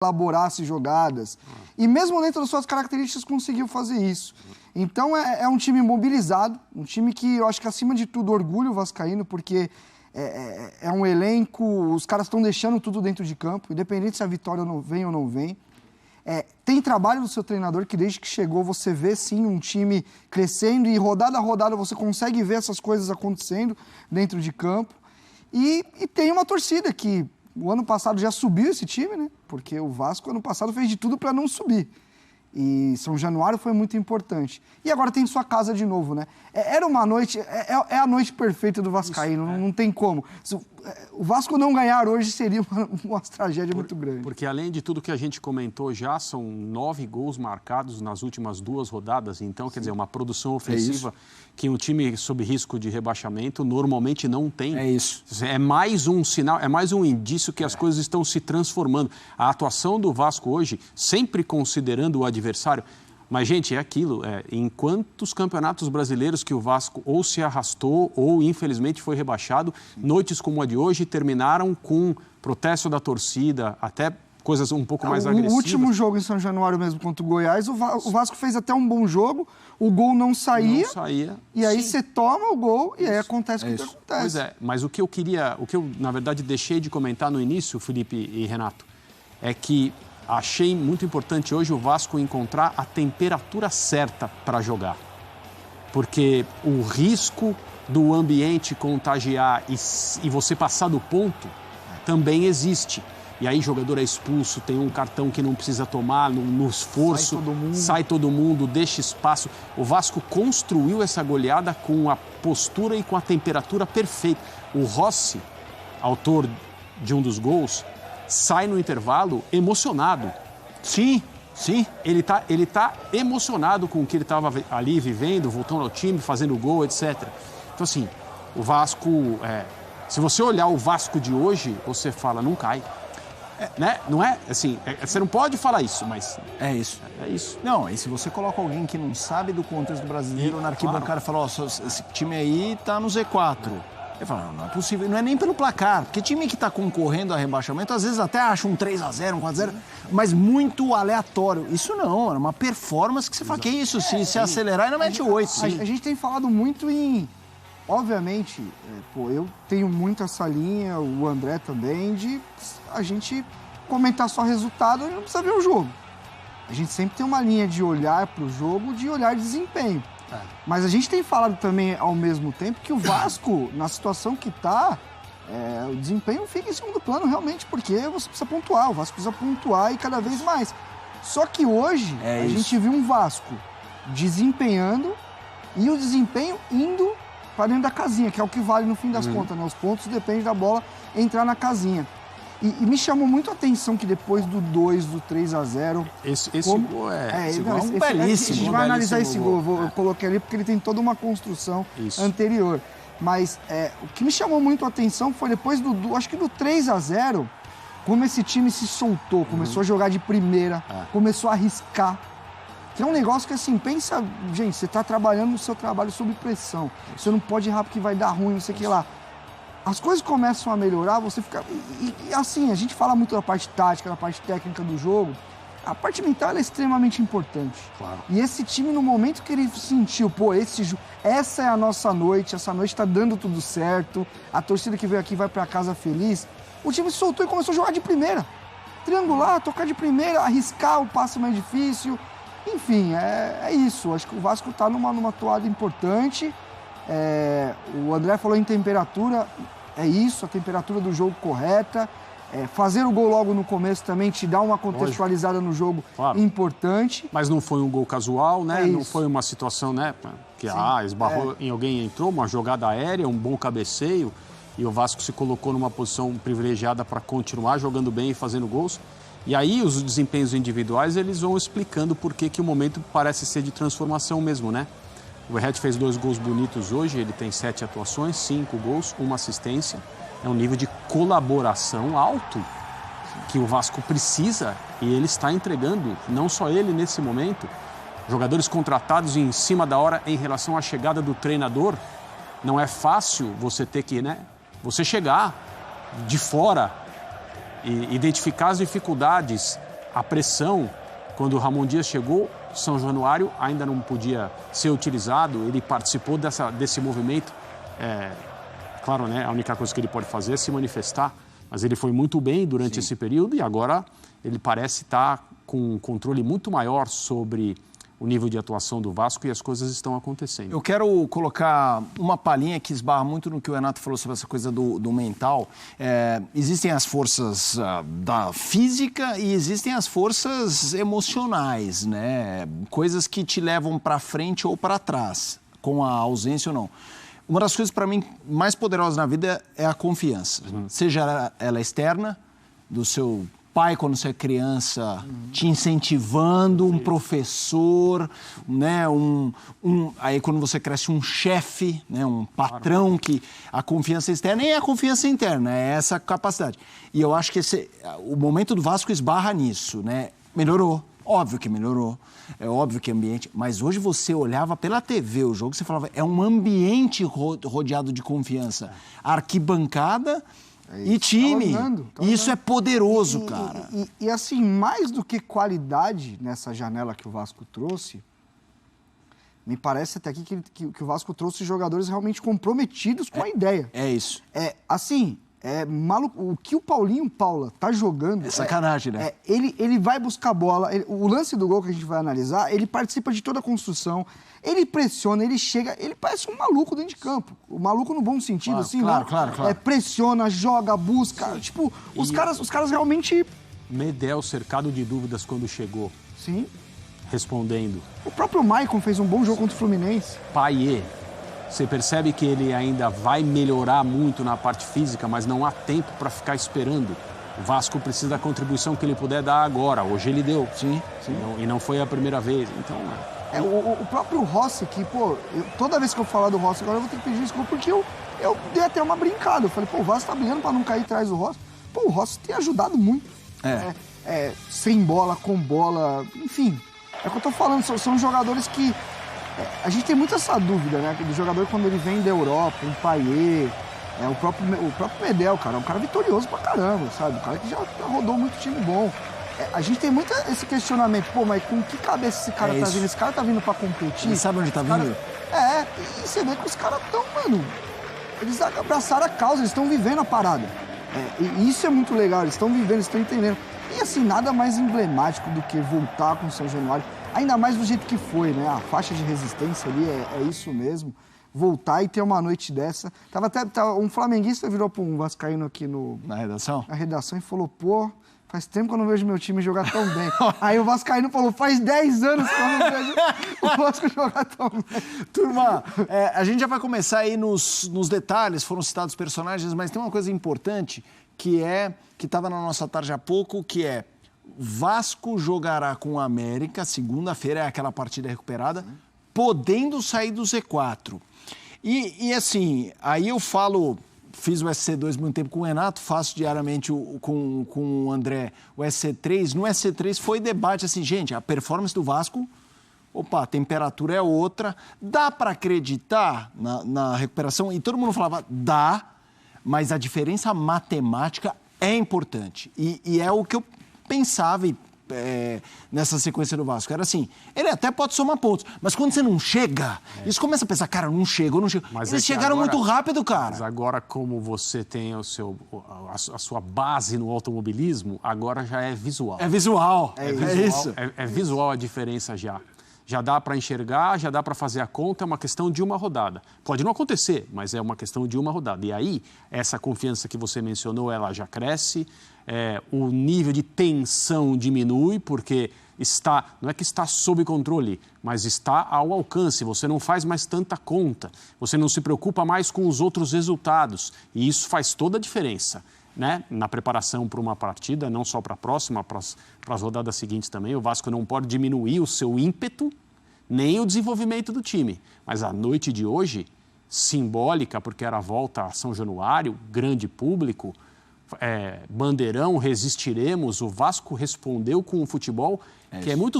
elaborasse jogadas. E mesmo dentro das suas características conseguiu fazer isso. Então é um time mobilizado, um time que eu acho que acima de tudo orgulha o vascaíno, porque é um elenco, os caras estão deixando tudo dentro de campo, independente se a vitória não vem ou não vem. Tem trabalho do seu treinador, que desde que chegou você vê sim um time crescendo e rodada a rodada você consegue ver essas coisas acontecendo dentro de campo. E tem uma torcida que o ano passado já subiu esse time, né? Porque o Vasco ano passado fez de tudo para não subir. E São Januário foi muito importante. E agora tem sua casa de novo, né? Era uma noite, é a noite perfeita do vascaíno, não tem como. O Vasco não ganhar hoje seria uma tragédia muito grande. Porque além de tudo que a gente comentou já, são 9 gols marcados nas últimas 2 rodadas. Então, quer dizer, uma produção ofensiva que um time sob risco de rebaixamento normalmente não tem. É isso. É mais um sinal, é mais um indício que as coisas estão se transformando. A atuação do Vasco hoje, sempre considerando o adversário... Mas, gente, é aquilo. Em quantos campeonatos brasileiros que o Vasco ou se arrastou ou, infelizmente, foi rebaixado, noites como a de hoje terminaram com protesto da torcida, até coisas um pouco mais agressivas. O último jogo em São Januário mesmo contra o Goiás, o Vasco fez até um bom jogo, o gol não saía. Não saía. E aí você toma o gol e aí acontece o que acontece. Pois é, mas o que eu, na verdade, deixei de comentar no início, Felipe e Renato, é que achei muito importante hoje o Vasco encontrar a temperatura certa para jogar. Porque o risco do ambiente contagiar e você passar do ponto também existe. E aí jogador é expulso, tem um cartão que não precisa tomar, no esforço, sai todo mundo, deixa espaço. O Vasco construiu essa goleada com a postura e com a temperatura perfeita. O Rossi, autor de um dos gols, sai no intervalo emocionado. Sim. Ele tá emocionado com o que ele estava ali vivendo, voltando ao time, fazendo gol, etc. Então, assim, o Vasco... se você olhar o Vasco de hoje, você fala, não cai. Né? Não é? Assim, você não pode falar isso, mas... É isso. É isso. Não, e se você coloca alguém que não sabe do contexto brasileiro na arquibancada e fala, esse time aí tá no Z4... Ele fala, não é possível, não é nem pelo placar, porque time que está concorrendo a rebaixamento, às vezes até acha um 3-0, um 4-0, mas muito aleatório. Isso não, era uma performance que você fala, que isso, se acelerar, ainda mete 8. A gente tem falado muito em, obviamente, eu tenho muito essa linha, o André também, de a gente comentar só resultado e não precisa ver o jogo. A gente sempre tem uma linha de olhar para o jogo, de olhar desempenho. Mas a gente tem falado também, ao mesmo tempo, que o Vasco, na situação que está, o desempenho fica em segundo plano, realmente, porque você precisa pontuar, o Vasco precisa pontuar e cada vez mais. Só que hoje, a gente viu um Vasco desempenhando e o desempenho indo para dentro da casinha, que é o que vale no fim das contas, né? Os pontos dependem da bola entrar na casinha. E me chamou muito a atenção que depois do 2, do 3-0... Esse gol é belíssimo. A gente vai analisar esse gol, eu coloquei ali porque ele tem toda uma construção anterior. Mas o que me chamou muito a atenção foi depois acho que do 3-0, como esse time se soltou, começou a jogar de primeira, começou a arriscar. Que é um negócio que, assim, pensa... Gente, você está trabalhando no seu trabalho sob pressão. Você não pode errar porque vai dar ruim, não sei o que lá. As coisas começam a melhorar, você fica... E assim, a gente fala muito da parte tática, da parte técnica do jogo. A parte mental é extremamente importante. Claro. E esse time, no momento que ele sentiu, essa é a nossa noite, essa noite tá dando tudo certo, a torcida que veio aqui vai para casa feliz, o time se soltou e começou a jogar de primeira. Triangular, tocar de primeira, arriscar o passe mais difícil. Enfim, é isso. Acho que o Vasco tá numa toada importante. O André falou em temperatura, é isso, a temperatura do jogo correta. Fazer o gol logo no começo também te dá uma contextualizada no jogo importante. Mas não foi um gol casual, né? Não foi uma situação, né? Que esbarrou em alguém, entrou, uma jogada aérea, um bom cabeceio. E o Vasco se colocou numa posição privilegiada para continuar jogando bem e fazendo gols. E aí os desempenhos individuais, eles vão explicando por que o momento parece ser de transformação mesmo, né? O Verratti fez 2 gols bonitos hoje, ele tem 7 atuações, 5 gols, 1 assistência. É um nível de colaboração alto que o Vasco precisa e ele está entregando, não só ele nesse momento. Jogadores contratados em cima da hora em relação à chegada do treinador. Não é fácil você ter que, você chegar de fora e identificar as dificuldades a pressão, quando o Ramon Dias chegou, São Januário ainda não podia ser utilizado, ele participou desse movimento. Claro, né, a única coisa que ele pode fazer é se manifestar, mas ele foi muito bem durante esse período e agora ele parece estar com um controle muito maior sobre o nível de atuação do Vasco e as coisas estão acontecendo. Eu quero colocar uma palhinha que esbarra muito no que o Renato falou sobre essa coisa do mental. Existem as forças da física e existem as forças emocionais, né? Coisas que te levam para frente ou para trás, com a ausência ou não. Uma das coisas, para mim, mais poderosas na vida é a confiança. Seja ela externa, do seu pai, quando você é criança, te incentivando, um professor, né? Aí, quando você cresce, um chefe, né? Um patrão, que a confiança externa e a confiança interna, é essa capacidade. E eu acho que o momento do Vasco esbarra nisso, né? Melhorou. Óbvio que melhorou, é óbvio que é ambiente, mas hoje você olhava pela TV o jogo, você falava, é um ambiente rodeado de confiança. Arquibancada e time. Isso é poderoso, cara. E assim, mais do que qualidade nessa janela que o Vasco trouxe, me parece até aqui que o Vasco trouxe jogadores realmente comprometidos com a ideia. É isso. Assim... maluco, o que o Paulinho Paula tá jogando... É sacanagem, né? Ele vai buscar bola, o lance do gol que a gente vai analisar, ele participa de toda a construção, ele pressiona, ele chega, ele parece um maluco dentro de campo. O maluco no bom sentido, claro, assim, claro. Pressiona, joga, busca, Sim. tipo, os caras realmente... Medel cercado de dúvidas quando chegou. Sim. Respondendo. O próprio Maicon fez um bom jogo contra o Fluminense. Paiê. Você percebe que ele ainda vai melhorar muito na parte física, mas não há tempo para ficar esperando. O Vasco precisa da contribuição que ele puder dar agora. Hoje ele deu. Sim. E não foi a primeira vez. Então, o próprio Rossi, que, toda vez que eu falar do Rossi, agora eu vou ter que pedir desculpa, porque eu dei até uma brincada. Eu falei, o Vasco tá brigando para não cair atrás do Rossi. O Rossi tem ajudado muito. Sem bola, com bola, enfim. É o que eu tô falando, são jogadores que... A gente tem muito essa dúvida, né? Do jogador quando ele vem da Europa, um Paiê, o próprio Medel, cara, é um cara vitorioso pra caramba, sabe? Um cara que já rodou muito time bom. A gente tem muito esse questionamento, mas com que cabeça esse cara tá vindo? Esse cara tá vindo pra competir? Ele sabe onde tá vindo? E você vê que os caras tão, eles abraçaram a causa, eles estão vivendo a parada. E isso é muito legal, eles estão vivendo, eles estão entendendo. E assim, nada mais emblemático do que voltar com o São Januário. Ainda mais do jeito que foi, né? A faixa de resistência ali é isso mesmo. Voltar e ter uma noite dessa. Um flamenguista virou para um vascaíno aqui na redação? Na redação e falou, faz tempo que eu não vejo meu time jogar tão bem. Aí o vascaíno falou, faz 10 anos que eu não vejo o Vasco jogar tão bem. Turma, a gente já vai começar aí nos detalhes, foram citados personagens, mas tem uma coisa importante que estava na nossa tarde há pouco, que é Vasco jogará com o América, segunda-feira é aquela partida recuperada, podendo sair do Z4. E assim, aí eu fiz o SC2 muito tempo com o Renato, faço diariamente com o André o SC3. No SC3 foi debate assim, gente, a performance do Vasco, a temperatura é outra, dá para acreditar na recuperação? E todo mundo falava, dá, mas a diferença matemática é importante. E é o que eu pensava nessa sequência do Vasco. Era assim, ele até pode somar pontos, mas quando você não chega, isso começa a pensar, cara, não chega. Mas eles chegaram agora, muito rápido, cara. Mas agora, como você tem a sua base no automobilismo, agora já é visual. É visual. Isso. É visual a diferença já. Já dá para enxergar, já dá para fazer a conta, é uma questão de uma rodada. Pode não acontecer, mas é uma questão de uma rodada. E aí, essa confiança que você mencionou, ela já cresce, o nível de tensão diminui, porque não é que está sob controle, mas está ao alcance. Você não faz mais tanta conta, você não se preocupa mais com os outros resultados. E isso faz toda a diferença, né? Na preparação para uma partida, não só para a próxima, para as rodadas seguintes também. O Vasco não pode diminuir o seu ímpeto, nem o desenvolvimento do time. Mas a noite de hoje, simbólica, porque era a volta a São Januário, grande público, bandeirão, resistiremos. O Vasco respondeu com um futebol que é muito